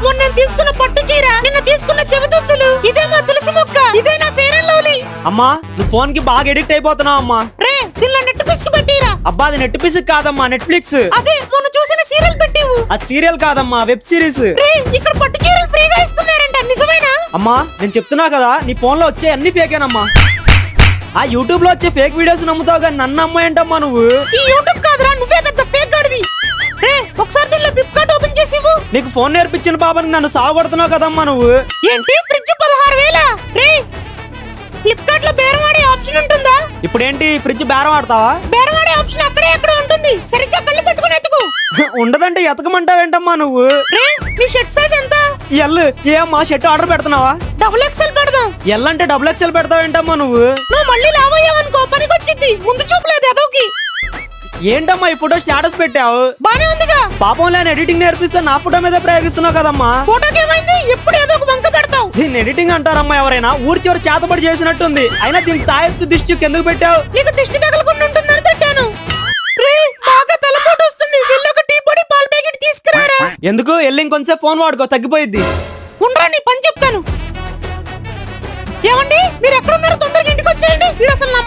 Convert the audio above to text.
మొన్న నేను తీసుకున్న పట్టు చీర, నిన్న తీసుకున్న చెవిదుద్దులు, ఇదే మా తులసి మొక్క, ఇదే నా ఫెయిర్ అండ్ లవ్లీ. అమ్మా నువ్వు ఫోన్ కి బాగా ఎడిక్ట్ అయిపోతున్నావు అమ్మా. రే దీనిలో నెట్ పిసికి పెట్టిరా. అబ్బా అది నెట్ పిసిక్ కాదమ్మా, నెట్ఫ్లిక్స్. అదే మొన్న చూసిన సీరియల్ పెట్టివు. అది సీరియల్ కాదమ్మా, వెబ్ సిరీస్. రే ఇక్కడ పట్టు చీరలు ఫ్రీగా ఇస్తున్నారంట, నిజమేనా? అమ్మా నేను చెప్తున్నా కదా, నీ ఫోన్ లో వచ్చే అన్ని ఫేకేనమ్మా. ఆ యూట్యూబ్ లో వచ్చే ఫేక్ వీడియోస్ నమ్ముతావు కానీ నన్ను అమ్మాయంటమ్మా నువ్వు. ఈ యూట్యూబ్ కాదురా, నువ్వే పెద్ద ఫేక్ గాడివి. రే ఒకసారి దీనిలో ఫ్లిప్కార్ట్ ఓపెన్ చేసి ఇవ్వు. నీకు ఫోన్ నేర్పించిన పాపని నన్ను సాగొడుతున్నావు కదమ్మా నువ్వు. ఏంటి ఫ్రిడ్జ్ 16,000? రే ఫ్లిప్కార్ట్ లో బేరవాడే ఆప్షన్ ఉంటుందా? ఇప్పుడేంటి ఫ్రిడ్జ్ బేరం ఆడతావా? బేరవాడే ఆప్షన్ అక్కడే ఎక్కడ ఉంటుంది, సరిగ్గా కళ్ళు పెట్టుకుని ఎత్తుకు. ఉండదంటే ఎతకమంటావేంటమ్మా నువ్వు. రే నీ షర్ట్ సైజ్ ఎంత? ఎల్. ఏమ్మా షర్ట్ ఆర్డర్ పెడుతున్నావా? XXL పెడదాం. ఎల్ అంటే XXL పెడతావేంటమ్మా నువ్వు. నువ్వు మళ్ళీ లావయ్యావనుకో పనికొచ్చిద్ది, ముందు చూపలేదు అదోకి. ఏంటమ్మా ఈ ఫోటో స్టేటస్ పెట్టావు? బానే ఉందిగా. పాపం లేని ఎడిటింగ్ నేర్పిస్తే నా ఫోటో మీద ప్రయోగిస్తున్నావు కదమ్మా. ఫోటోకి ఏమైంది? ఎప్పుడు ఏదో ఒక వంక పెడతావు. దీన్ని ఎడిటింగ్ అంటారమ్మా ఎవరైనా? ఊరి చివరి చేతబడి చేసినట్టుంది. అయినా దీనికి తాయెత్తు దిష్టి ఎందుకు పెట్టావు? నీకు దిష్టి తగలకుండా ఉంటుందని పెట్టాను. రే బాగా తలపోటు వస్తుంది, వెళ్ళి ఒక టీ పొడి పాల ప్యాకెట్ తీసుకురారా. ఎందుకు? వెళ్ళి ఇంకొంచెం ఫోన్ వాడుకో, తగ్గిపోయిద్ది. ఉండరా నీ పని చెప్తాను. ఏమండి మీరు ఎక్కడున్నారో తొందరగా ఇంటికి వచ్చేయండి. వీడు అసలు నా